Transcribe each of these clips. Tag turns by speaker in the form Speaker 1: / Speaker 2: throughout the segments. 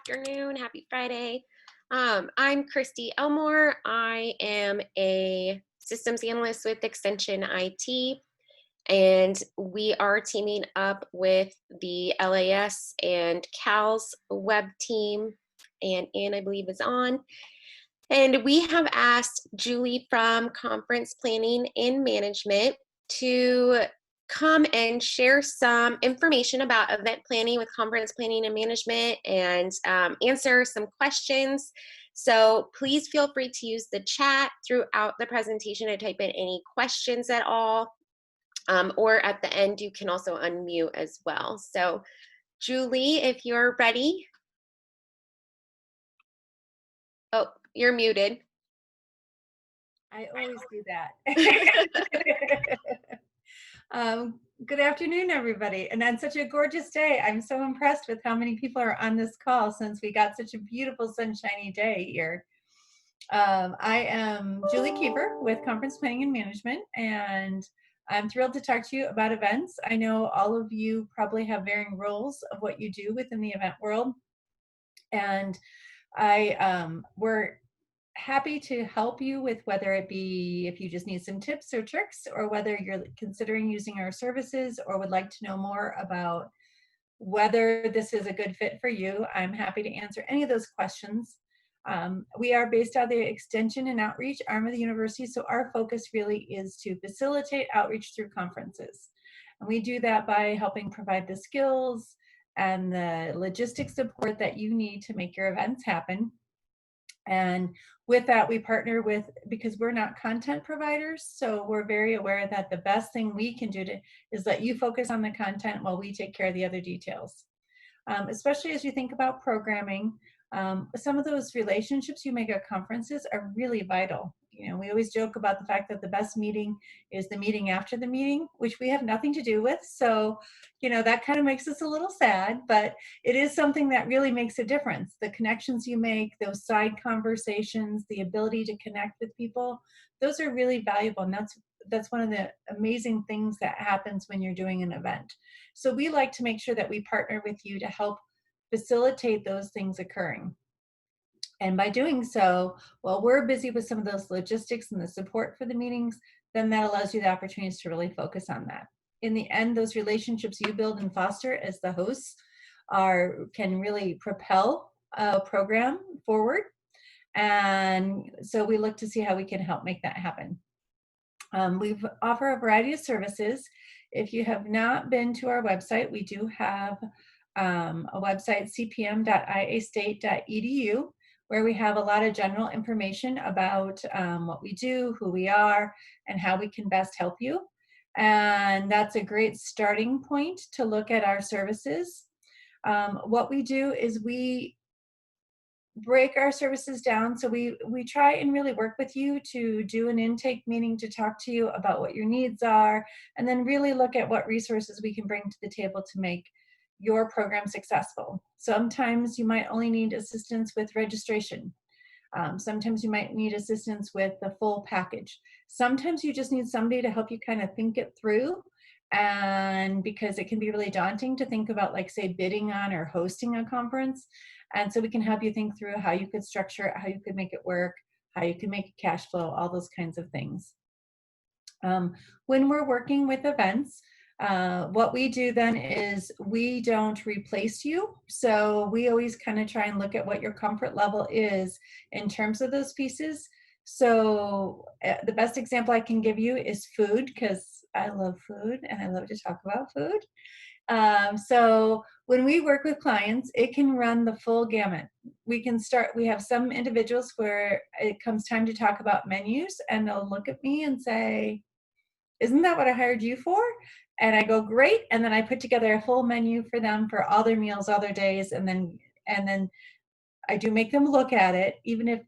Speaker 1: afternoon. Happy Friday. I'm Christy Elmore. I am a systems analyst with Extension IT, and we are teaming up with the LAS and CAL's web team, and Ann, I believe, is on. And we have asked Julie from Conference Planning and Management to come and share some information about event planning with conference planning and management and answer some questions. So please feel free to use the chat throughout the presentation to type in any questions at all. Or at the end, you can also unmute as well. So Julie, if you're ready. Oh, you're muted.
Speaker 2: I always do that. Good afternoon, everybody. And on such a gorgeous day, I'm so impressed with how many people are on this call since we got such a beautiful sunshiny day here. I am Julie Keeper with Conference Planning and Management, and I'm thrilled to talk to you about events. I know all of you probably have varying roles of what you do within the event world, and we're happy to help you with whether it be if you just need some tips or tricks, or whether you're considering using our services or would like to know more about whether this is a good fit for you. I'm happy to answer any of those questions. We are based out of the Extension and Outreach arm of the university, so our focus really is to facilitate outreach through conferences. And we do that by helping provide the skills and the logistics support that you need to make your events happen. And with that, we partner with, because we're not content providers, so we're very aware that the best thing we can do is let you focus on the content while we take care of the other details. Especially as you think about programming, some of those relationships you make at conferences are really vital. You know, we always joke about the fact that the best meeting is the meeting after the meeting, which we have nothing to do with. So, you know, that kind of makes us a little sad, but it is something that really makes a difference. The connections you make, those side conversations, the ability to connect with people, those are really valuable. And that's one of the amazing things that happens when you're doing an event. So we like to make sure that we partner with you to help facilitate those things occurring. And by doing so, while we're busy with some of those logistics and the support for the meetings, then that allows you the opportunities to really focus on that. In the end, those relationships you build and foster as the hosts can really propel a program forward. And so we look to see how we can help make that happen. We offer a variety of services. If you have not been to our website, we do have a website, cpm.iastate.edu, where we have a lot of general information about what we do, who we are, and how we can best help you. And that's a great starting point to look at our services. What we do is we break our services down. So we try and really work with you to do an intake meeting to talk to you about what your needs are, and then really look at what resources we can bring to the table to make your program successful. Sometimes you might only need assistance with registration. Sometimes you might need assistance with the full package. Sometimes you just need somebody to help you kind of think it through. And because it can be really daunting to think about, like, say, bidding on or hosting a conference. And so we can help you think through how you could structure it, how you could make it work, how you can make it cash flow, all those kinds of things. When we're working with events, what we do then is we don't replace you. So we always kind of try and look at what your comfort level is in terms of those pieces. So the best example I can give you is food, because I love food and I love to talk about food. So when we work with clients, it can run the full gamut. We have some individuals where it comes time to talk about menus and they'll look at me and say, "Isn't that what I hired you for?" And I go, "Great." And then I put together a full menu for them for all their meals, all their days. And then I do make them look at it, even if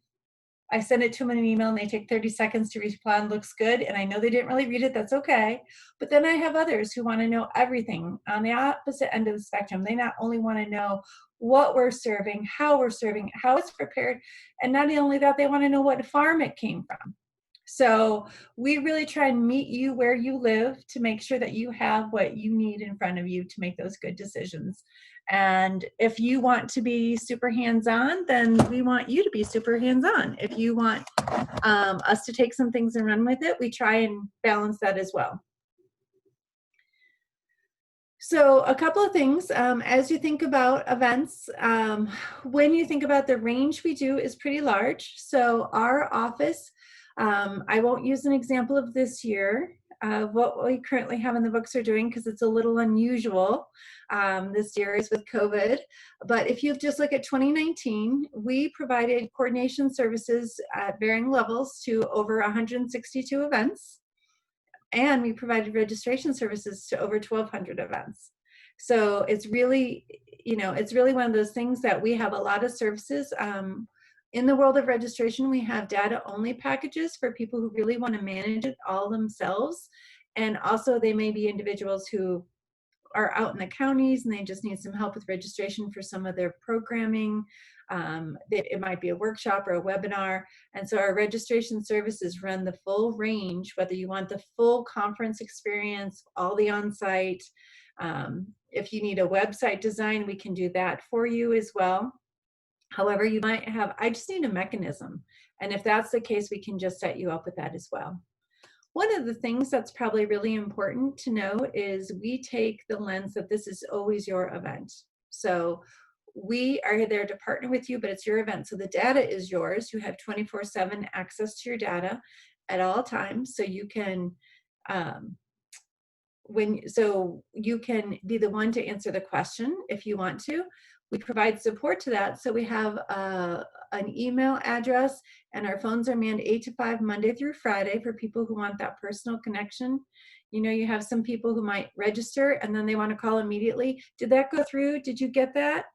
Speaker 2: I send it to them in an email and they take 30 seconds to respond, "Looks good." And I know they didn't really read it, that's okay. But then I have others who want to know everything on the opposite end of the spectrum. They not only want to know what we're serving, how it's prepared, and not only that, they want to know what farm it came from. So we really try and meet you where you live to make sure that you have what you need in front of you to make those good decisions. And if you want to be super hands-on, then we want you to be super hands-on. If you want us to take some things and run with it, we try and balance that as well. So a couple of things, as you think about events, when you think about the range we do is pretty large. So our office, I won't use an example of this year, what we currently have in the books are doing, because it's a little unusual this year is with COVID. But if you just look at 2019, we provided coordination services at varying levels to over 162 events. And we provided registration services to over 1,200 events. So it's really, it's really one of those things that we have a lot of services. In the world of registration, we have data only packages for people who really want to manage it all themselves. And also they may be individuals who are out in the counties and they just need some help with registration for some of their programming. It might be a workshop or a webinar. And so our registration services run the full range, whether you want the full conference experience, all the on-site. If you need a website design, we can do that for you as well. However, you might have, I just need a mechanism. And if that's the case, we can just set you up with that as well. One of the things that's probably really important to know is we take the lens that this is always your event. So we are there to partner with you, but it's your event. So the data is yours. You have 24/7 access to your data at all times. So you can, you can be the one to answer the question if you want to. We provide support to that. So we have an email address, and our phones are manned 8 to 5 Monday through Friday for people who want that personal connection. You have some people who might register and then they want to call immediately. Did that go through? Did you get that?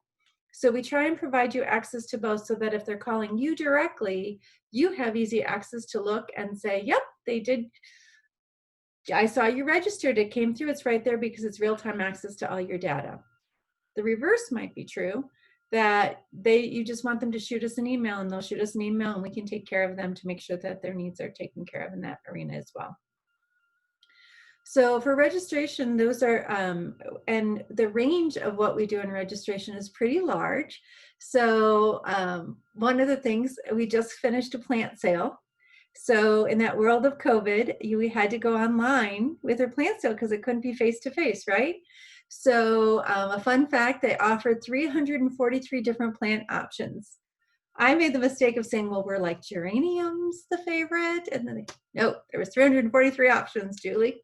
Speaker 2: So we try and provide you access to both so that if they're calling you directly, you have easy access to look and say, yep, they did. I saw you registered. It came through. It's right there because it's real-time access to all your data. The reverse might be true, that you just want them to shoot us an email, and they'll shoot us an email and we can take care of them to make sure that their needs are taken care of in that arena as well. So for registration, those are, and the range of what we do in registration is pretty large. So one of the things, we just finished a plant sale. So in that world of COVID, we had to go online with our plant sale because it couldn't be face-to-face, right? So a fun fact, they offered 343 different plant options. I made the mistake of saying, well, we're like geraniums the favorite. And then nope, there was 343 options, Julie.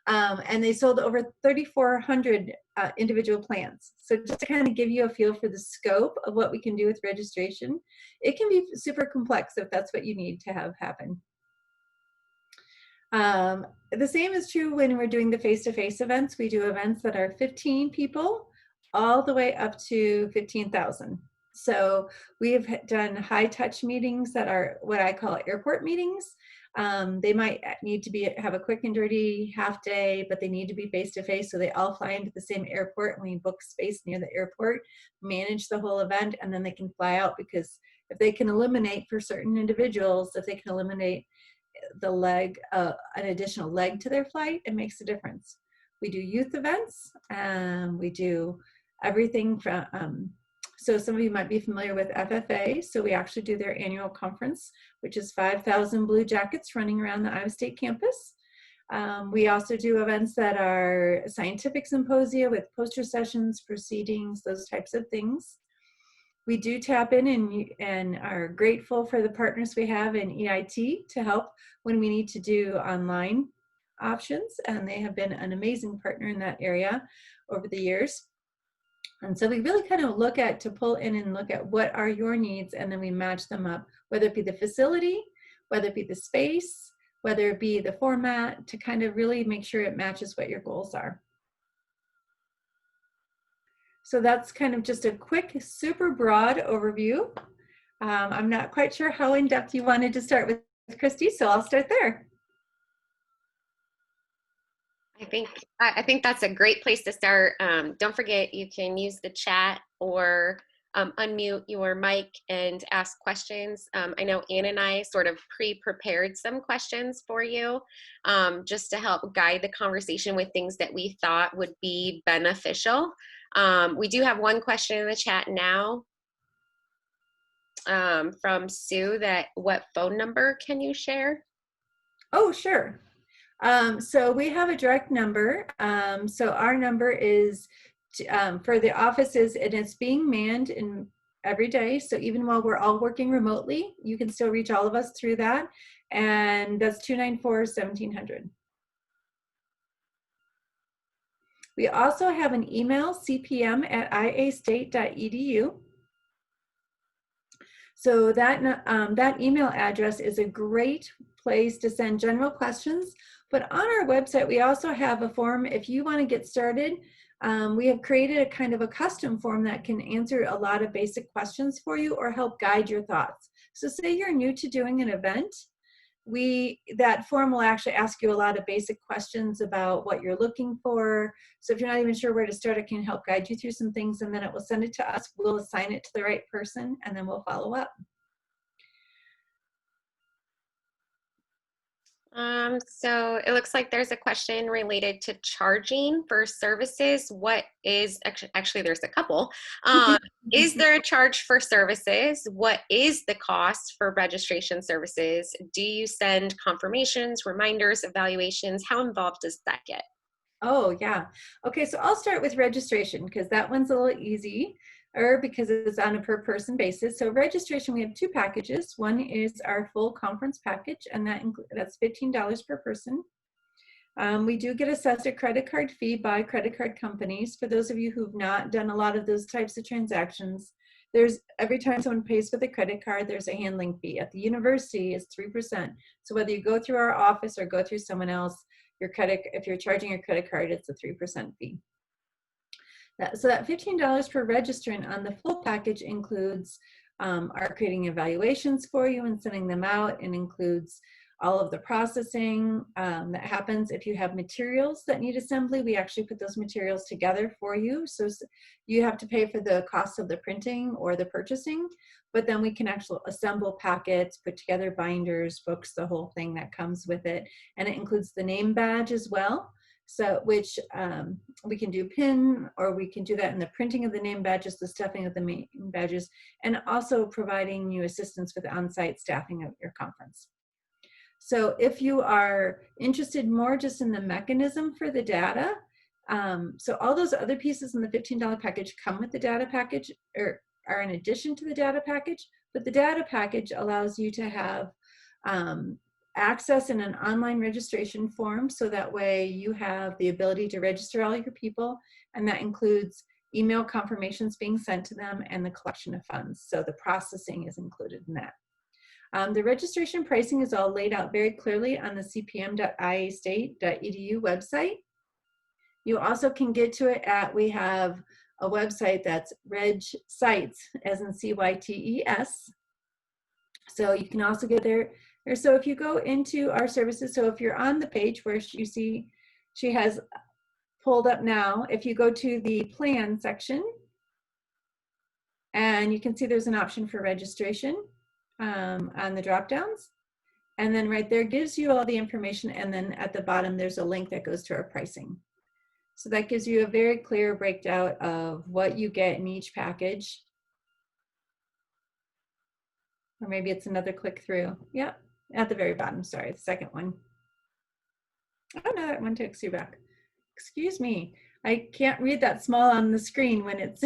Speaker 2: And they sold over 3,400 individual plants. So just to kind of give you a feel for the scope of what we can do with registration, it can be super complex if that's what you need to have happen. The same is true when we're doing the face-to-face events. We do events that are 15 people all the way up to 15,000. So we've done high-touch meetings that are what I call airport meetings. They might need to have a quick and dirty half day, but they need to be face-to-face. So they all fly into the same airport, and we book space near the airport, manage the whole event, and then they can fly out, because if they can eliminate for certain individuals, if they can eliminate the leg, an additional leg to their flight, it makes a difference. We do youth events, we do everything from, so some of you might be familiar with FFA. So we actually do their annual conference, which is 5,000 blue jackets running around the Iowa State campus. We also do events that are scientific symposia with poster sessions, proceedings, those types of things. We do tap in and are grateful for the partners we have in EIT to help when we need to do online options, and they have been an amazing partner in that area over the years. And so we really kind of pull in and look at what are your needs, and then we match them up, whether it be the facility, whether it be the space, whether it be the format, to kind of really make sure it matches what your goals are. So that's kind of just a quick, super broad overview. I'm not quite sure how in-depth you wanted to start with, Christy, so I'll start there.
Speaker 1: I think that's a great place to start. Don't forget, you can use the chat or unmute your mic and ask questions. I know Ann and I sort of pre-prepared some questions for you just to help guide the conversation with things that we thought would be beneficial. We do have one question in the chat now from Sue that what phone number can you share?
Speaker 2: Oh, sure. So we have a direct number. So our number is for the offices, and it's being manned in every day. So even while we're all working remotely, you can still reach all of us through that. And that's 294-1700. We also have an email, cpm@iastate.edu. So that email address is a great place to send general questions. But on our website, we also have a form if you want to get started. We have created a kind of a custom form that can answer a lot of basic questions for you or help guide your thoughts. So say you're new to doing an event, that form will actually ask you a lot of basic questions about what you're looking for. So if you're not even sure where to start, it can help guide you through some things, and then it will send it to us. We'll assign it to the right person, and then we'll follow up.
Speaker 1: So it looks like there's a question related to charging for services. What is, actually there's a couple. Is there a charge for services? What is the cost for registration services? Do you send confirmations, reminders, evaluations? How involved does that get?
Speaker 2: Oh, yeah. Okay, so I'll start with registration because that one's a little easy, or because it's on a per person basis. So registration, we have two packages. One is our full conference package, and that's $15 per person. We do get assessed a credit card fee by credit card companies. For those of you who've not done a lot of those types of transactions, every time someone pays with a credit card, there's a handling fee. At the university, it's 3%. So whether you go through our office or go through someone else, if you're charging your credit card, it's a 3% fee. So that $15 per registrant on the full package includes our creating evaluations for you and sending them out, and includes all of the processing that happens. If you have materials that need assembly, we actually put those materials together for you. So you have to pay for the cost of the printing or the purchasing, but then we can actually assemble packets, put together binders, books, the whole thing that comes with it. And it includes the name badge as well. So which we can do pin, or we can do that in the printing of the name badges, the stuffing of the name badges, and also providing you assistance with the on-site staffing of your conference. So if you are interested more just in the mechanism for the data, so all those other pieces in the $15 package come with the data package, or are in addition to the data package, but the data package allows you to have access in an online registration form, so that way you have the ability to register all your people, and that includes email confirmations being sent to them and the collection of funds. So the processing is included in that. The registration pricing is all laid out very clearly on the cpm.iastate.edu website. You also can get to it we have a website that's regsites, as in CYTES. So you can also get there. So if you go into our services, so if you're on the page where you see she has pulled up now, if you go to the plan section, and you can see there's an option for registration on the drop downs, and then right there gives you all the information, and then at the bottom there's a link that goes to our pricing. So that gives you a very clear breakdown of what you get in each package. Or maybe it's another click through. Yep, at the very bottom, sorry, the second one. Oh no, that one takes you back. Excuse me, I can't read that small on the screen when it's,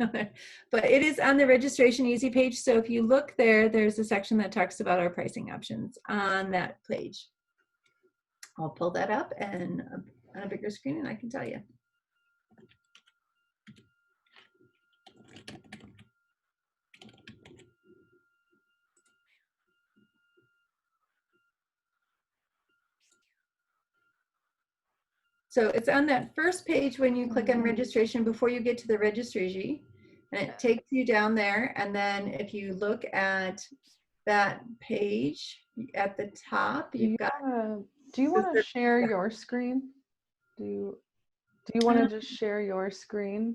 Speaker 2: but it is on the registration easy page. So if you look there, there's a section that talks about our pricing options on that page. I'll pull that up and on a bigger screen and I can tell you. So it's on that first page when you click on registration before you get to the registry, and it takes you down there. And then if you look at that page at the top, you've got.
Speaker 3: Do you want to share your screen? Do you want to just share your screen?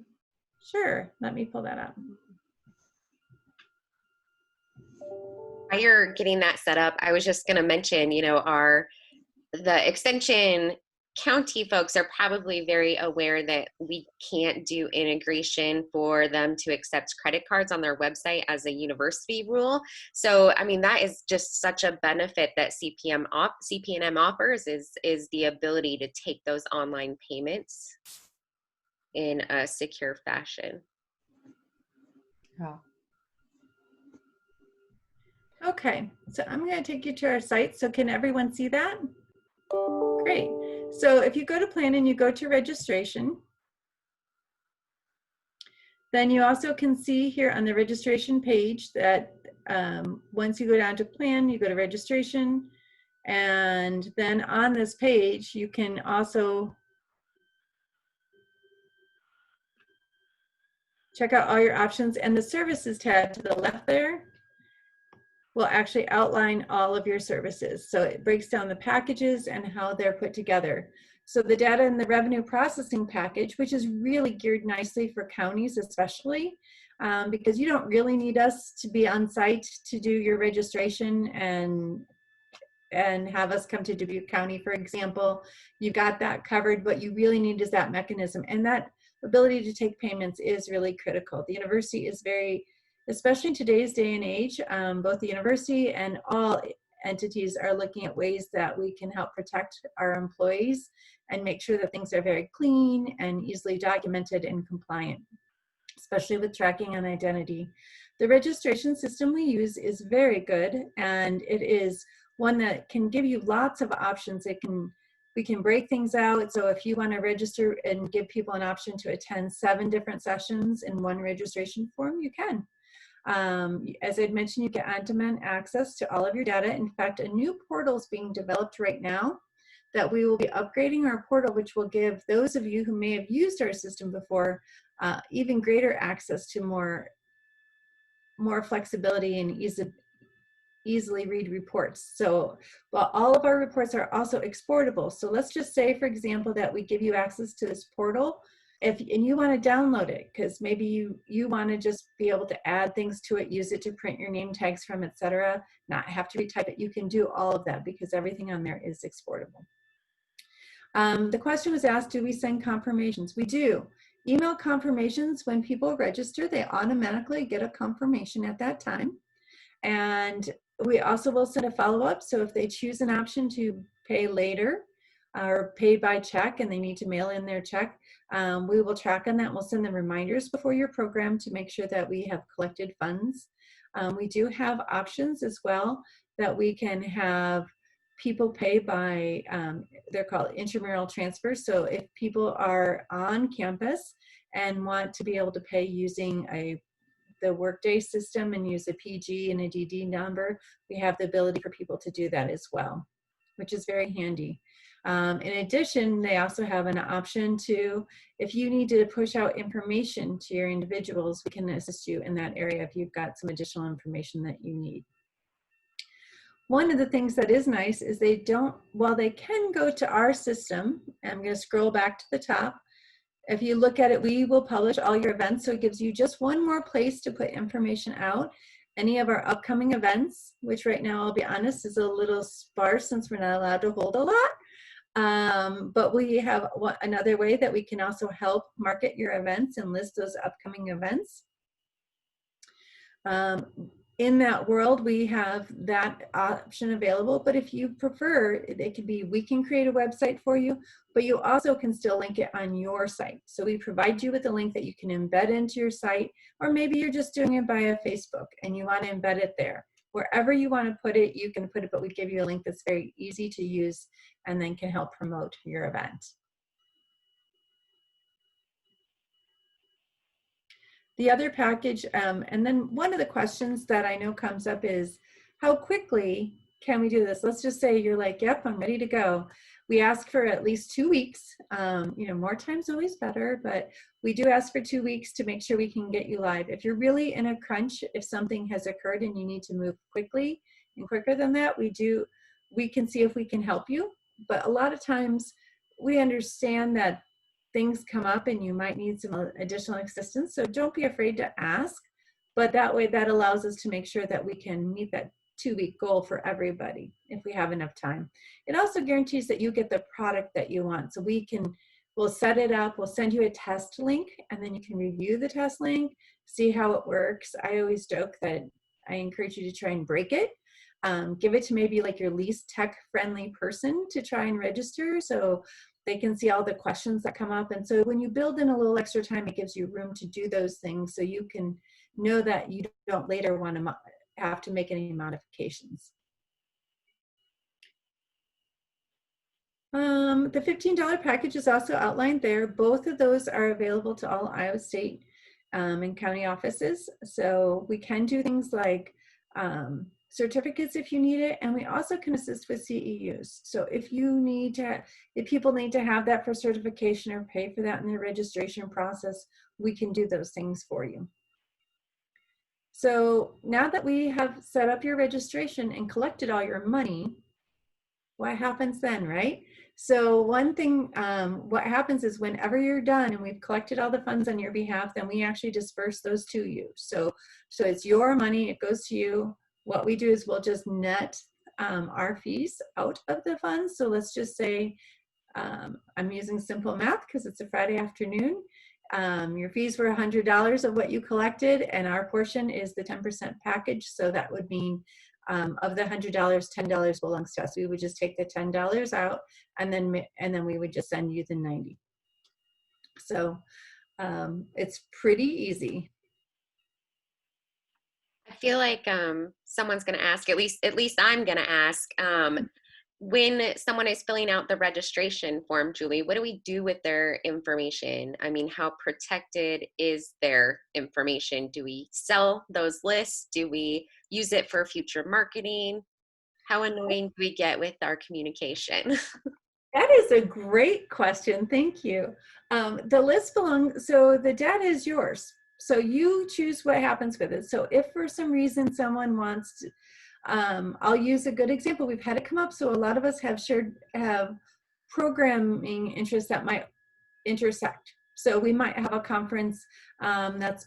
Speaker 2: Sure, let me pull that up.
Speaker 1: While you're getting that set up, I was just going to mention, you know, the extension county folks are probably very aware that we can't do integration for them to accept credit cards on their website as a university rule. So, I mean, that is just such a benefit that CP&M offers is the ability to take those online payments in a secure fashion.
Speaker 3: Yeah.
Speaker 2: Okay, so I'm going to take you to our site. So can everyone see that? Great. So if you go to plan and you go to registration, then you also can see here on the registration page that once you go down to plan, you go to registration, and then on this page, you can also check out all your options, and the services tab to the left there will actually outline all of your services. So it breaks down the packages and how they're put together. So the data and the revenue processing package, which is really geared nicely for counties especially, because you don't really need us to be on site to do your registration and have us come to Dubuque County, for example. You got that covered. What you really need is that mechanism, and that ability to take payments is really critical. The university is very, especially in today's day and age, both the university and all entities are looking at ways that we can help protect our employees and make sure that things are very clean and easily documented and compliant, especially with tracking and identity. The registration system we use is very good, and it is one that can give you lots of options. We can break things out. So if you want to register and give people an option to attend 7 different sessions in one registration form, you can. As I'd mentioned, you get on-demand access to all of your data. In fact, a new portal is being developed right now that we will be upgrading our portal, which will give those of you who may have used our system before even greater access to more flexibility and easily read reports. So, well, all of our reports are also exportable. So let's just say, for example, that we give you access to this portal, and you want to download it because maybe you want to just be able to add things to it, use it to print your name tags from, etc., not have to retype it. You can do all of that because everything on there is exportable. The question was asked, do we send confirmations? We do. Email confirmations, when people register, they automatically get a confirmation at that time. And we also will send a follow-up. So if they choose an option to pay later or pay by check and they need to mail in their check, we will track on that. We'll send them reminders before your program to make sure that we have collected funds. We do have options as well that we can have people pay by, they're called Intramural Transfers. So if people are on campus and want to be able to pay using the Workday system and use a PG and a DD number, we have the ability for people to do that as well, which is very handy. In addition, they also have an option to, if you need to push out information to your individuals, we can assist you in that area if you've got some additional information that you need. One of the things that is nice is they can go to our system. I'm going to scroll back to the top. If you look at it, we will publish all your events. So it gives you just one more place to put information out. Any of our upcoming events, which right now, I'll be honest, is a little sparse since we're not allowed to hold a lot. But we have another way that we can also help market your events and list those upcoming events. In that world, we have that option available, but if you prefer, it could be, we can create a website for you, but you also can still link it on your site. So we provide you with a link that you can embed into your site, or maybe you're just doing it via Facebook and you want to embed it there. Wherever you want to put it, you can put it, but we give you a link that's very easy to use and then can help promote your event. The other package, and then one of the questions that I know comes up is, how quickly can we do this? Let's just say you're like, yep, I'm ready to go. We ask for at least 2 weeks. More time's always better, but we do ask for 2 weeks to make sure we can get you live. If you're really in a crunch, if something has occurred and you need to move quickly and quicker than that, we can see if we can help you. But a lot of times we understand that things come up and you might need some additional assistance. So don't be afraid to ask, but that way that allows us to make sure that we can meet that 2-week goal for everybody if we have enough time. It also guarantees that you get the product that you want. So we'll set it up, we'll send you a test link, and then you can review the test link, see how it works. I always joke that I encourage you to try and break it. Give it to maybe like your least tech-friendly person to try and register so they can see all the questions that come up. And so when you build in a little extra time, it gives you room to do those things so you can know that you don't later want to have to make any modifications. The $15 package is also outlined there. Both of those are available to all Iowa State and county offices. So we can do things like certificates if you need it, and we also can assist with CEUs. So if people need to have that for certification or pay for that in their registration process, we can do those things for you. So now that we have set up your registration and collected all your money, what happens then, right? So one thing, what happens is whenever you're done and we've collected all the funds on your behalf, then we actually disperse those to you. So it's your money, it goes to you. What we do is we'll just net our fees out of the funds. So let's just say, I'm using simple math because it's a Friday afternoon. Your fees were $100 of what you collected, and our portion is the 10% package. So that would mean of the $100, $10 belongs to us. We would just take the $10 out, and then we would just send you the 90. So it's pretty easy.
Speaker 1: I feel like someone's going to ask, at least I'm going to ask, when someone is filling out the registration form, Julie, what do we do with their information? I mean, how protected is their information? Do we sell those lists? Do we use it for future marketing? How annoying do we get with our communication?
Speaker 2: That is a great question. Thank you. The list so the data is yours. So you choose what happens with it. So if for some reason someone wants to, I'll use a good example. We've had it come up. So a lot of us have programming interests that might intersect. So we might have a conference that's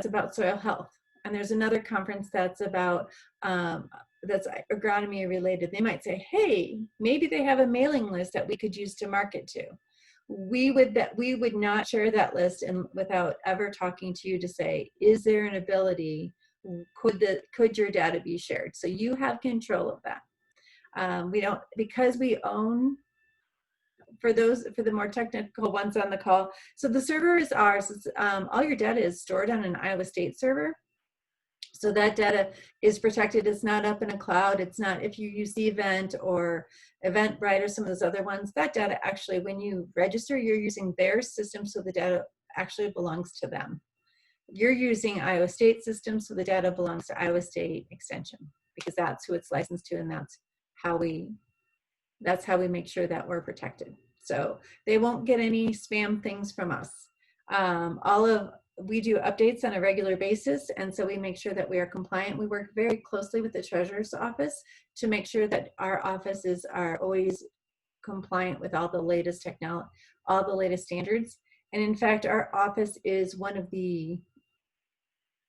Speaker 2: about soil health. And there's another conference that's about, that's agronomy related. They might say, hey, maybe they have a mailing list that we could use to market to. We would not share that list without ever talking to you to say, is there an ability, could your data be shared? So you have control of that. We don't, because we own, for the more technical ones on the call, so the server is ours. It's, all your data is stored on an Iowa State server. So that data is protected. It's not up in a cloud. It's not, if you use Event or Eventbrite or some of those other ones, that data actually, when you register, you're using their system, so the data actually belongs to them. You're using Iowa State system, so the data belongs to Iowa State Extension, because that's who it's licensed to, and that's how we make sure that we're protected. So they won't get any spam things from us. We do updates on a regular basis, and so we make sure that we are compliant. We work very closely with the Treasurer's Office to make sure that our offices are always compliant with all the latest technology, all the latest standards. And in fact, our office is one of the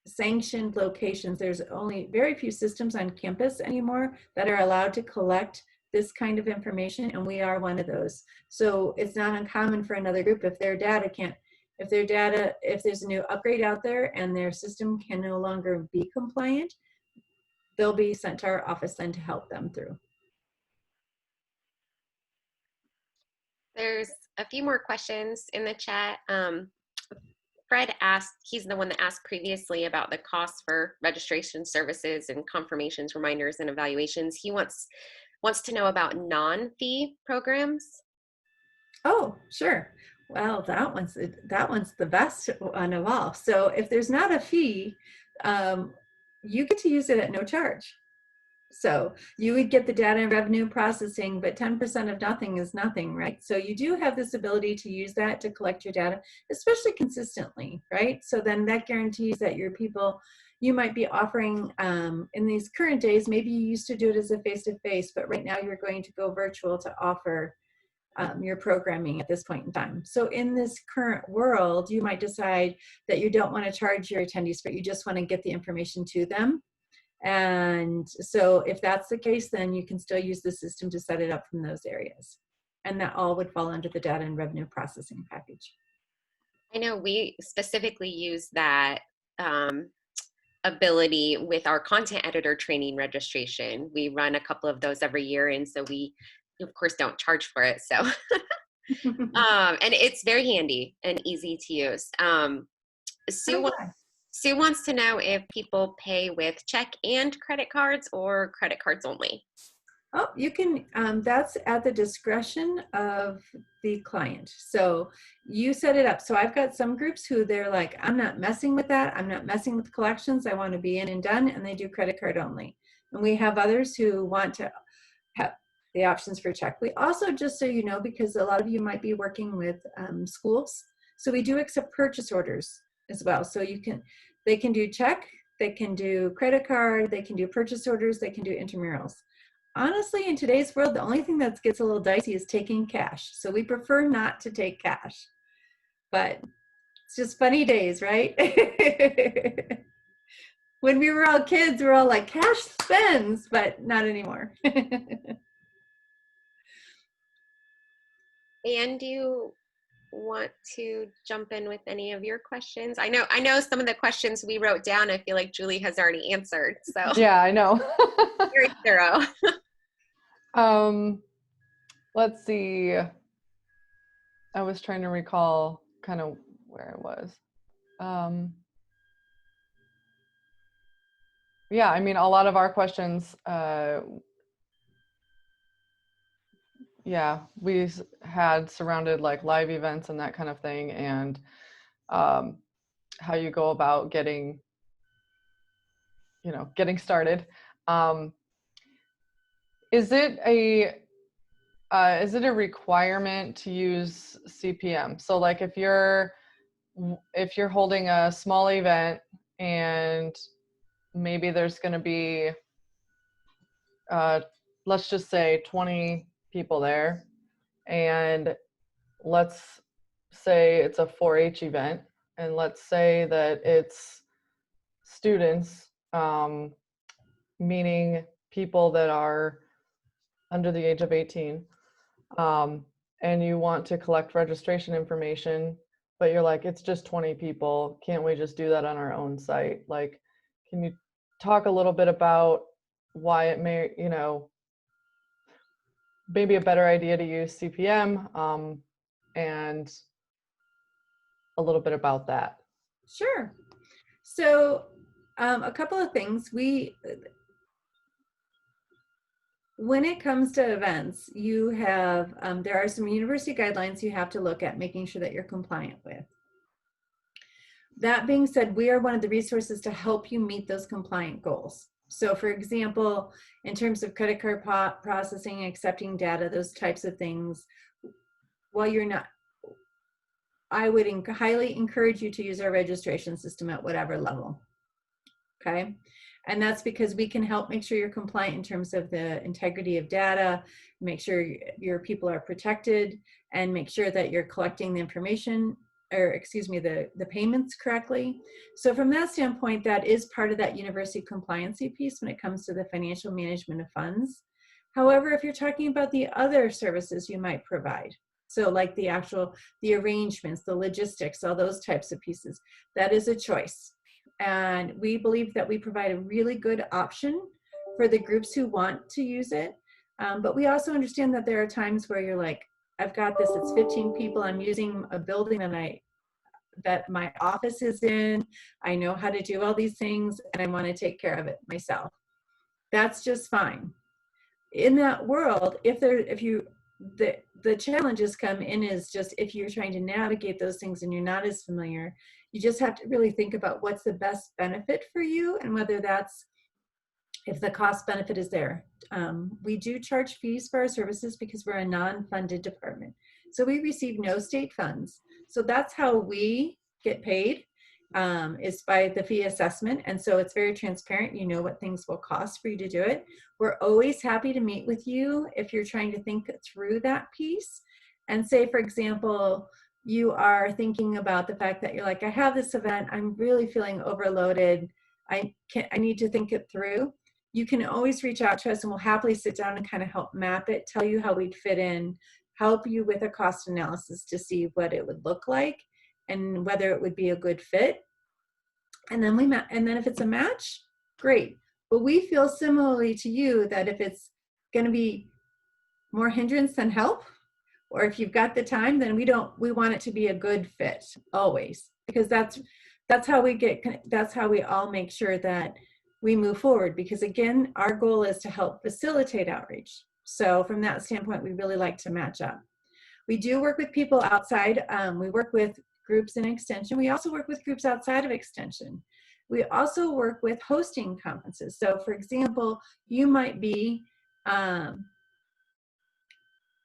Speaker 2: sanctioned locations. There's only very few systems on campus anymore that are allowed to collect this kind of information, and we are one of those. So it's not uncommon for another group, if there's a new upgrade out there and their system can no longer be compliant, they'll be sent to our office then to help them through.
Speaker 1: There's a few more questions in the chat. Fred asked, he's the one that asked previously about the cost for registration services and confirmations, reminders, and evaluations. He wants to know about non-fee programs.
Speaker 2: Oh, sure. Well, that one's the best one of all. So if there's not a fee, you get to use it at no charge. So you would get the data and revenue processing, but 10% of nothing is nothing, right? So you do have this ability to use that to collect your data, especially consistently, right? So then that guarantees that your people, you might be offering in these current days, maybe you used to do it as a face-to-face, but right now you're going to go virtual to offer your programming at this point in time. So in this current world, you might decide that you don't want to charge your attendees, but you just want to get the information to them. And so if that's the case, then you can still use the system to set it up from those areas. And that all would fall under the data and revenue processing package.
Speaker 1: I know we specifically use that ability with our content editor training registration. We run a couple of those every year, and so we, of course, don't charge for it. So, and it's very handy and easy to use. Sue wants to know if people pay with check and credit cards or credit cards only.
Speaker 2: Oh, you can, that's at the discretion of the client. So you set it up. So I've got some groups who they're like, I'm not messing with that. I'm not messing with collections. I want to be in and done, and they do credit card only. And we have others who want to have the options for check. We also, just so you know, because a lot of you might be working with schools, so we do accept purchase orders as well. So they can do check, they can do credit card, they can do purchase orders, they can do intramurals. Honestly, in today's world, the only thing that gets a little dicey is taking cash. So we prefer not to take cash, but it's just funny days, right? When we were all kids, we were all like, cash spends, but not anymore.
Speaker 1: And do you want to jump in with any of your questions? I know some of the questions we wrote down, I feel like Julie has already answered. So
Speaker 3: yeah, I know.
Speaker 1: very thorough.
Speaker 3: Let's see. I was trying to recall kind of where it was. Yeah, I mean, a lot of our questions, yeah, we had surrounded like live events and that kind of thing, and how you go about getting started. Is it a requirement to use CPM? So like if you're holding a small event and maybe there's going to be, let's just say 20 people there, and let's say it's a 4-H event, and let's say that it's students, meaning people that are under the age of 18, and you want to collect registration information, but you're like, it's just 20 people. Can't we just do that on our own site? Like, can you talk a little bit about why it may, maybe a better idea to use CPM, and a little bit about that?
Speaker 2: Sure. So a couple of things. When it comes to events, you have, there are some university guidelines you have to look at, making sure that you're compliant with. That being said, we are one of the resources to help you meet those compliant goals. So for example, in terms of credit card processing, accepting data, those types of things, while you're not, I would highly encourage you to use our registration system at whatever level. Okay. And that's because we can help make sure you're compliant in terms of the integrity of data, make sure your people are protected, and make sure that you're collecting the information, or excuse me, the payments correctly. So from that standpoint, that is part of that university compliancy piece when it comes to the financial management of funds. However, if you're talking about the other services you might provide, so like the arrangements, the logistics, all those types of pieces, that is a choice. And we believe that we provide a really good option for the groups who want to use it. But we also understand that there are times where you're like, I've got this, it's 15 people, I'm using a building that my office is in, I know how to do all these things, and I want to take care of it myself. That's just fine. In that world, the challenges come in is just if you're trying to navigate those things and you're not as familiar, you just have to really think about what's the best benefit for you, and whether that's, if the cost benefit is there. We do charge fees for our services because we're a non-funded department. So we receive no state funds. So that's how we get paid, is by the fee assessment. And so it's very transparent. You know what things will cost for you to do it. We're always happy to meet with you if you're trying to think through that piece. And say, for example, you are thinking about the fact that you're like, I have this event, I'm really feeling overloaded. I need to think it through, you can always reach out to us and we'll happily sit down and kind of help map it, tell you how we'd fit in, help you with a cost analysis to see what it would look like and whether it would be a good fit. And then and then if it's a match, great. But we feel similarly to you that if it's going to be more hindrance than help, or if you've got the time, then we want it to be a good fit always, because that's how we all make sure that we move forward, because again, our goal is to help facilitate outreach. So from that standpoint, we really like to match up. We do work with people outside. We work with groups in Extension. We also work with groups outside of Extension. We also work with hosting conferences. So for example, you might be in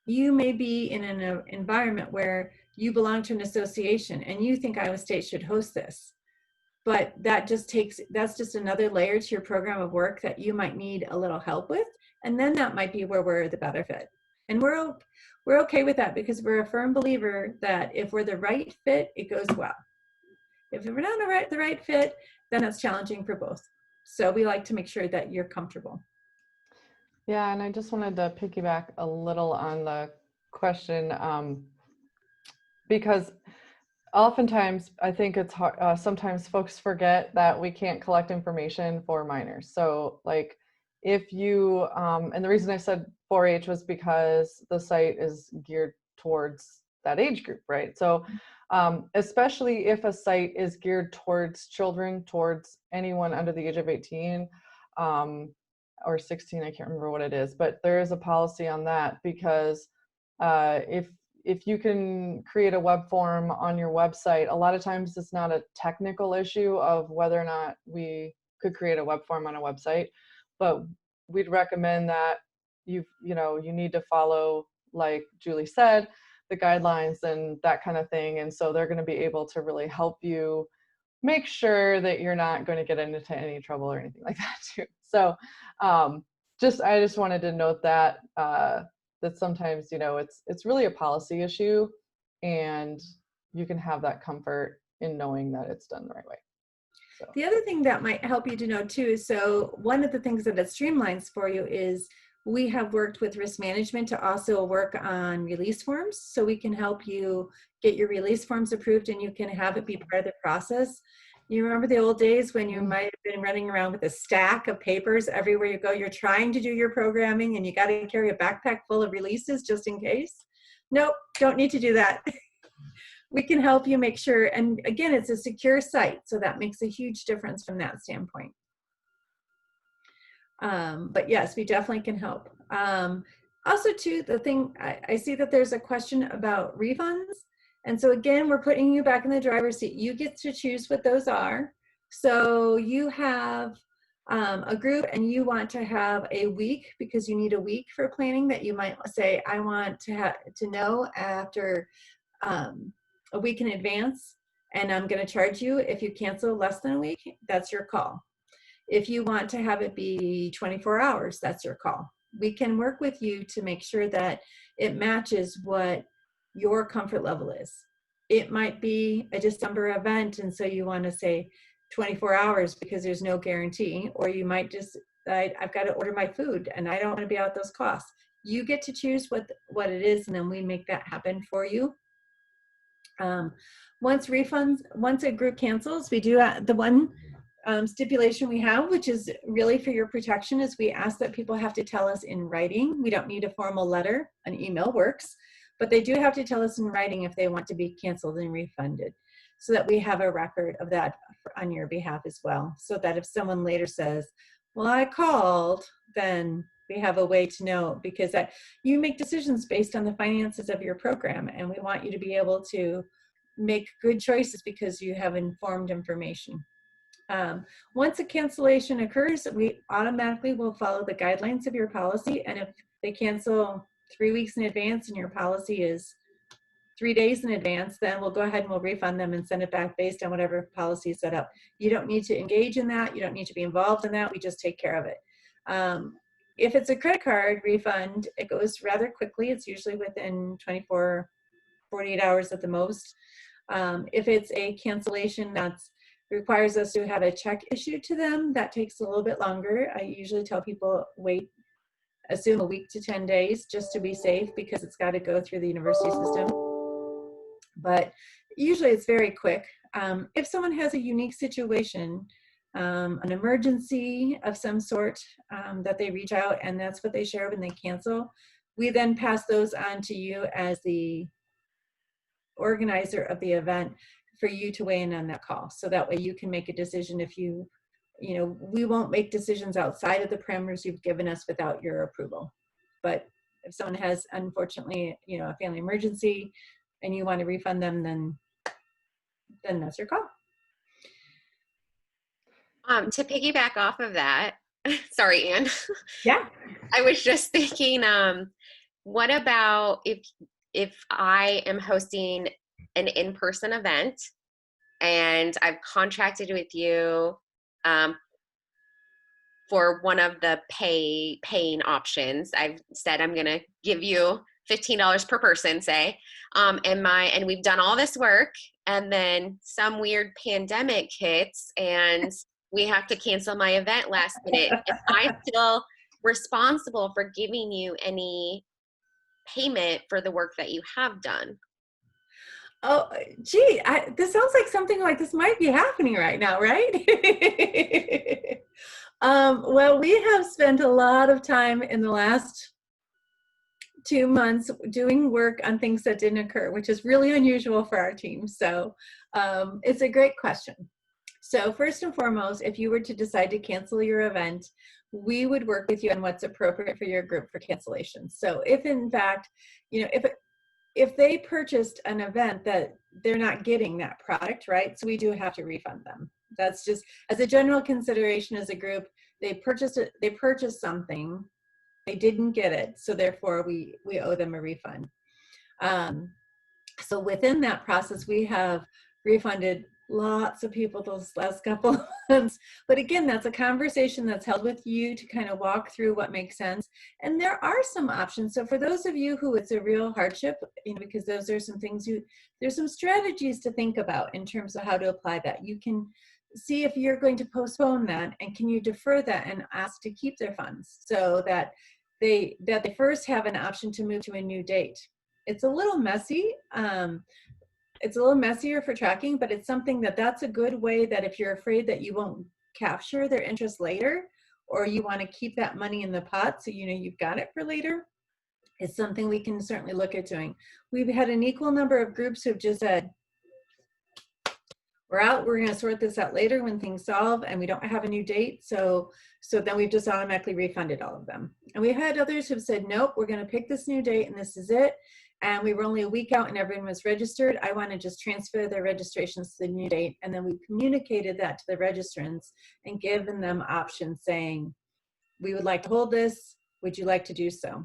Speaker 2: an environment where you belong to an association and you think Iowa State should host this. But that's just another layer to your program of work that you might need a little help with. And then that might be where we're the better fit. And we're okay with that, because we're a firm believer that if we're the right fit, it goes well. If we're not the right fit, then it's challenging for both. So we like to make sure that you're comfortable.
Speaker 3: Yeah, and I just wanted to piggyback a little on the question, because oftentimes I think it's hard, sometimes folks forget that we can't collect information for minors. So like if you, and the reason I said 4-H was because the site is geared towards that age group, right? So especially if a site is geared towards children, towards anyone under the age of 18, or 16, I can't remember what it is, but there is a policy on that, because if you can create a web form on your website, a lot of times it's not a technical issue of whether or not we could create a web form on a website, but we'd recommend that you need to follow, like Julie said, the guidelines and that kind of thing. And so they're going to be able to really help you make sure that you're not going to get into any trouble or anything like that too. So I just wanted to note that that sometimes, it's really a policy issue, and you can have that comfort in knowing that it's done the right way. So.
Speaker 2: The other thing that might help you to know too is, so one of the things that it streamlines for you is we have worked with risk management to also work on release forms, so we can help you get your release forms approved and you can have it be part of the process. You remember the old days when you might have been running around with a stack of papers everywhere you go? You're trying to do your programming and you got to carry a backpack full of releases just in case. Nope, don't need to do that. We can help you make sure, and again, it's a secure site, so that makes a huge difference from that standpoint. But yes, we definitely can help. Also too, the thing, I see that there's a question about refunds. And so again, we're putting you back in the driver's seat. You get to choose what those are. So you have a group and you want to have a week, because you need a week for planning, that you might say, I want to know after a week in advance, and I'm going to charge you if you cancel less than a week. That's your call. If you want to have it be 24 hours, that's your call. We can work with you to make sure that it matches what your comfort level is. It might be a December event, and so you want to say 24 hours because there's no guarantee, or you might just, I've got to order my food and I don't want to be out those costs. You get to choose what it is, and then we make that happen for you. Once a group cancels, we do the one stipulation we have, which is really for your protection, is we ask that people have to tell us in writing. We don't need a formal letter. An email works, but they do have to tell us in writing if they want to be canceled and refunded, so that we have a record of that on your behalf as well, so that if someone later says, well, I called, then we have a way to know, because you make decisions based on the finances of your program, and we want you to be able to make good choices because you have informed information. Once a cancellation occurs, we automatically will follow the guidelines of your policy, and if they cancel 3 weeks in advance and your policy is 3 days in advance, then we'll go ahead and we'll refund them and send it back based on whatever policy is set up. You don't need to engage in that. You don't need to be involved in that. We just take care of it. If it's a credit card refund, it goes rather quickly. It's usually within 24, 48 hours at the most. If it's a cancellation that's requires us to have a check issued to them. That takes a little bit longer. I usually tell people assume a week to 10 days just to be safe, because it's got to go through the university system. But usually it's very quick. If someone has a unique situation, an emergency of some sort, that they reach out and that's what they share when they cancel, we then pass those on to you as the organizer of the event for you to weigh in on that call. So that way you can make a decision. If we won't make decisions outside of the parameters you've given us without your approval. But if someone has, unfortunately, a family emergency and you want to refund them, then that's your call.
Speaker 1: To piggyback off of that, sorry, Anne.
Speaker 2: Yeah.
Speaker 1: I was just thinking, what about if I am hosting an in-person event and I've contracted with you for one of the paying options. I've said I'm going to give you $15 per person, say, and we've done all this work, and then some weird pandemic hits and we have to cancel my event last minute. Am I still responsible for giving you any payment for the work that you have done?
Speaker 2: Oh, gee, this sounds like something like this might be happening right now, right? Well, we have spent a lot of time in the last 2 months doing work on things that didn't occur, which is really unusual for our team. So it's a great question. So first and foremost, if you were to decide to cancel your event, we would work with you on what's appropriate for your group for cancellation. So if in fact, if they purchased an event that they're not getting that product, right? So we do have to refund them. That's just as a general consideration as a group. They purchased something, they didn't get it, so therefore we owe them a refund. So within that process, we have refunded lots of people those last couple of months. But again, that's a conversation that's held with you to kind of walk through what makes sense. And there are some options. So for those of you who it's a real hardship, because those are some things there's some strategies to think about in terms of how to apply that. You can see if you're going to postpone that, and can you defer that and ask to keep their funds so that they first have an option to move to a new date. It's a little messy. It's a little messier for tracking, but it's something that's a good way that if you're afraid that you won't capture their interest later, or you want to keep that money in the pot so you've got it for later, it's something we can certainly look at doing. We've had an equal number of groups who've just said, we're out, we're going to sort this out later when things solve, and we don't have a new date. So then we've just automatically refunded all of them. And we've had others who've said, nope, we're going to pick this new date and this is it. And we were only a week out and everyone was registered. I want to just transfer their registrations to the new date. And then we communicated that to the registrants and given them options saying, we would like to hold this. Would you like to do so?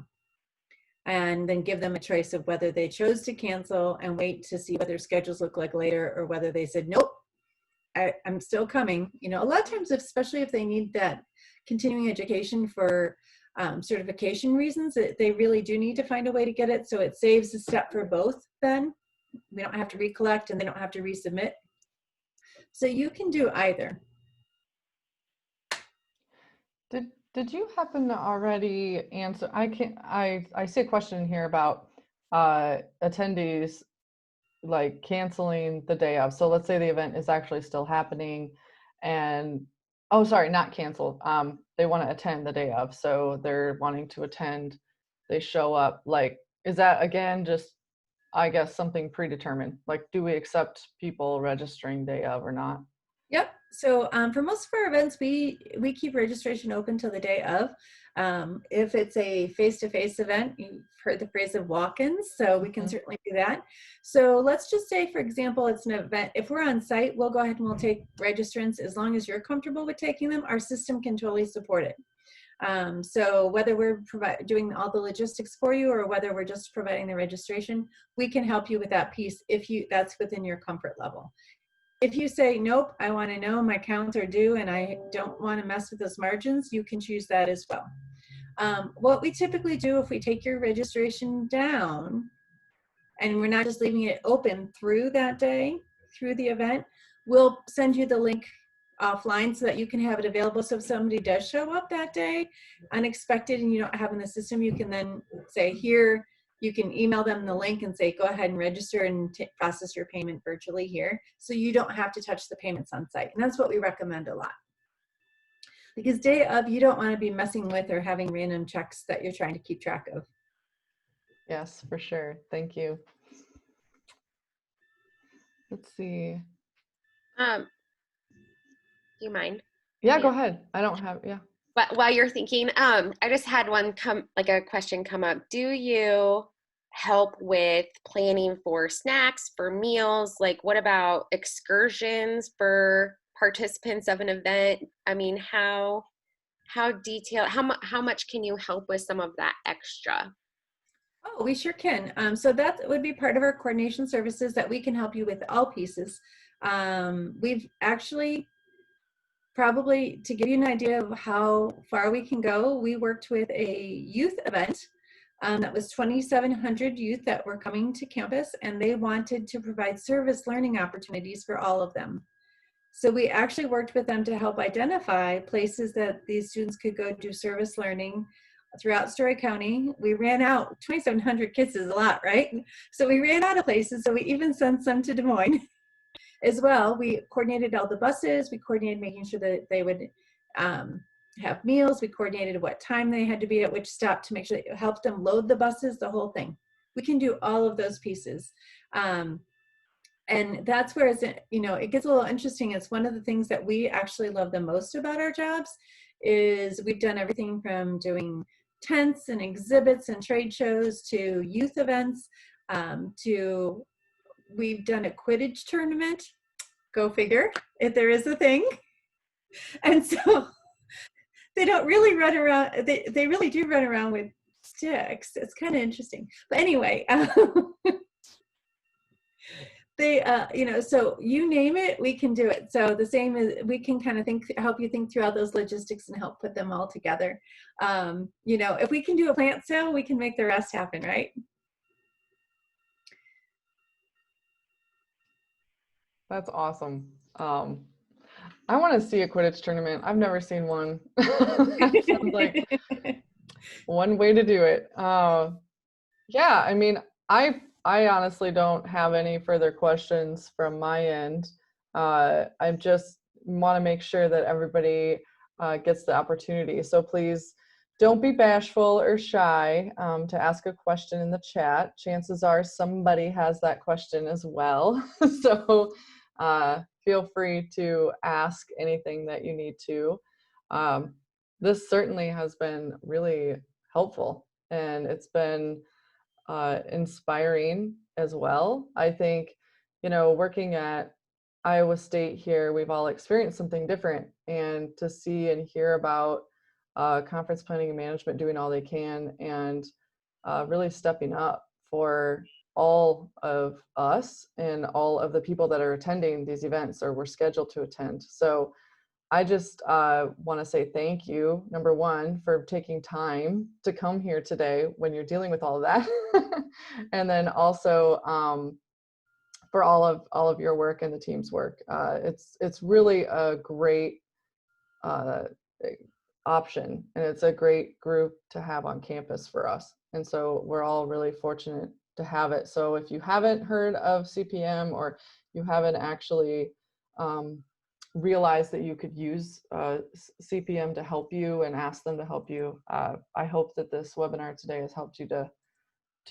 Speaker 2: And then give them a choice of whether they chose to cancel and wait to see what their schedules look like later, or whether they said, nope, I'm still coming. A lot of times, especially if they need that continuing education for certification reasons, they really do need to find a way to get it. So it saves a step for both then. We don't have to recollect and they don't have to resubmit. So you can do either.
Speaker 3: Did you happen to already answer? I see a question here about attendees like canceling the day of. So let's say the event is actually still happening and, oh, sorry, not canceled. They want to attend the day of. So they're wanting to attend, they show up. Like, is that again, just, I guess, something predetermined? Like, do we accept people registering day of or not?
Speaker 2: Yep. So for most of our events, we keep registration open till the day of. If it's a face-to-face event, you've heard the phrase of walk-ins, so we can certainly do that. So let's just say, for example, it's an event. If we're on site, we'll go ahead and we'll take registrants as long as you're comfortable with taking them. Our system can totally support it. So whether we're doing all the logistics for you or whether we're just providing the registration, we can help you with that piece if that's within your comfort level. If you say, nope, I want to know my counts are due and I don't want to mess with those margins, you can choose that as well. What we typically do if we take your registration down and we're not just leaving it open through that day, through the event, we'll send you the link offline so that you can have it available. So if somebody does show up that day unexpected and you don't have in the system, you can then say, here, you can email them the link and say, go ahead and register and process your payment virtually here. So you don't have to touch the payments on site. And that's what we recommend a lot. Because day of, you don't want to be messing with or having random checks that you're trying to keep track of.
Speaker 3: Yes, for sure. Thank you. Let's see.
Speaker 1: Do you mind?
Speaker 3: Yeah, go ahead. I don't have, yeah.
Speaker 1: But while you're thinking, I just had a question come up. Do you help with planning for snacks, for meals? Like, what about excursions for participants of an event? I mean, how detailed, how much can you help with some of that extra?
Speaker 2: Oh, we sure can. So that would be part of our coordination services that we can help you with all pieces. We've actually, probably to give you an idea of how far we can go, we worked with a youth event that was 2,700 youth that were coming to campus, and they wanted to provide service learning opportunities for all of them. So we actually worked with them to help identify places that these students could go do service learning throughout Story County. We ran out, 2,700 kids is a lot, right? So we ran out of places, so we even sent some to Des Moines as well. We coordinated all the buses, we coordinated making sure that they would have meals, we coordinated what time they had to be at which stop to make sure that it helped them load the buses, the whole thing. We can do all of those pieces. And that's where it's, it gets a little interesting. It's one of the things that we actually love the most about our jobs is we've done everything from doing tents and exhibits and trade shows to youth events, to we've done a Quidditch tournament. Go figure, if there is a thing. And so they don't really run around, they really do run around with sticks. It's kind of interesting. But anyway, so you name it, we can do it. So the same is, we can kind of help you think through all those logistics and help put them all together. If we can do a plant sale, we can make the rest happen, right?
Speaker 3: That's awesome. I want to see a Quidditch tournament. I've never seen one. That sounds like one way to do it. Yeah, I mean, I honestly don't have any further questions from my end. I just want to make sure that everybody gets the opportunity. So please don't be bashful or shy to ask a question in the chat. Chances are somebody has that question as well. So feel free to ask anything that you need to. This certainly has been really helpful, and it's been inspiring as well. I think, working at Iowa State here, we've all experienced something different, and to see and hear about conference planning and management doing all they can and really stepping up for all of us and all of the people that are attending these events or were scheduled to attend. So I just want to say thank you, number one, for taking time to come here today when you're dealing with all of that. And then also for all of your work and the team's work. It's really a great option, and it's a great group to have on campus for us. And so we're all really fortunate to have it. So if you haven't heard of CPM, or you haven't actually realized that you could use CPM to help you and ask them to help you, I hope that this webinar today has helped you to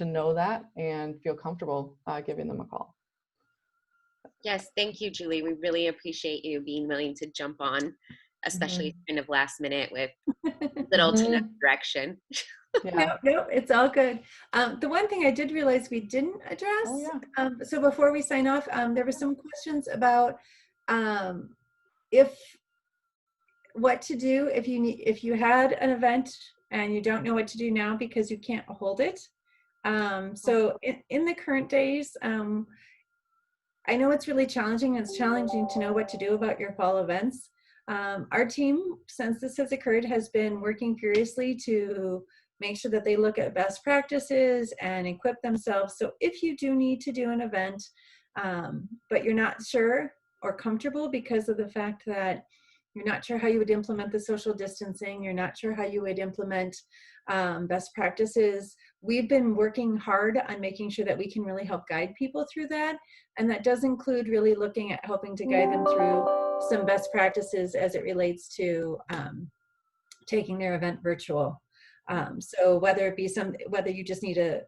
Speaker 3: know that and feel comfortable giving them a call.
Speaker 1: Yes, thank you, Julie. We really appreciate you being willing to jump on, especially kind of last minute with little to no direction.
Speaker 3: Yeah.
Speaker 2: No, it's all good. The one thing I did realize we didn't address, so before we sign off, there were some questions about what to do if you had an event and you don't know what to do now because you can't hold it. So in the current days, I know it's really challenging. It's challenging to know what to do about your fall events. Our team, since this has occurred, has been working furiously to make sure that they look at best practices and equip themselves. So if you do need to do an event, but you're not sure, or comfortable because of the fact that you're not sure how you would implement the social distancing. You're not sure how you would implement best practices. We've been working hard on making sure that we can really help guide people through that. And that does include really looking at helping to guide them through some best practices as it relates to taking their event virtual. So whether it be whether you just need a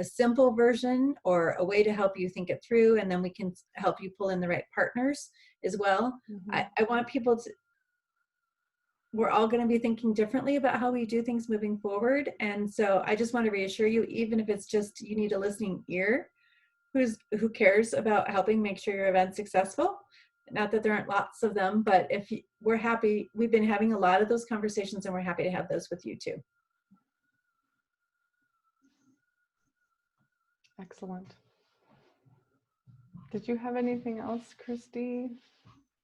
Speaker 2: simple version or a way to help you think it through, and then we can help you pull in the right partners as well. I want people to, we're all going to be thinking differently about how we do things moving forward. And so I just want to reassure you, even if it's just you need a listening ear who cares about helping make sure your event's successful. Not that there aren't lots of them, but if we're happy, we've been having a lot of those conversations and we're happy to have those with you too.
Speaker 3: Excellent. Did you have anything else, Christy?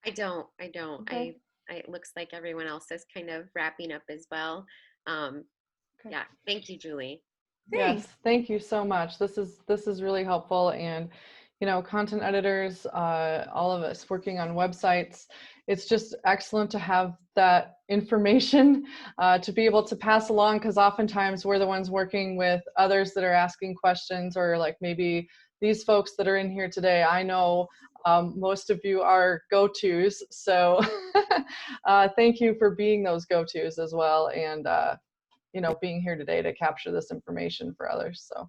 Speaker 1: I don't.
Speaker 3: Okay.
Speaker 1: It looks like everyone else is kind of wrapping up as well.
Speaker 3: Okay.
Speaker 1: Yeah, thank you, Julie.
Speaker 2: Thanks.
Speaker 3: Yes, thank you so much. This is really helpful. And content editors, all of us working on websites, it's just excellent to have that information to be able to pass along, because oftentimes we're the ones working with others that are asking questions, or like maybe these folks that are in here today. I know most of you are go-tos, so thank you for being those go-tos as well, and being here today to capture this information for others. So.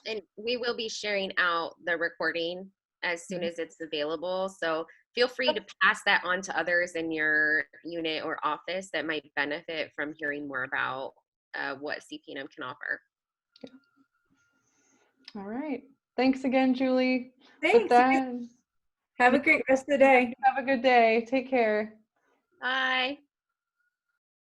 Speaker 1: And we will be sharing out the recording as soon as it's available. So feel free to pass that on to others in your unit or office that might benefit from hearing more about what CP&M can offer.
Speaker 3: All right. Thanks again, Julie.
Speaker 2: Thanks.
Speaker 3: With that,
Speaker 2: Have a great rest of the day.
Speaker 3: have a good day. Take care.
Speaker 1: Bye.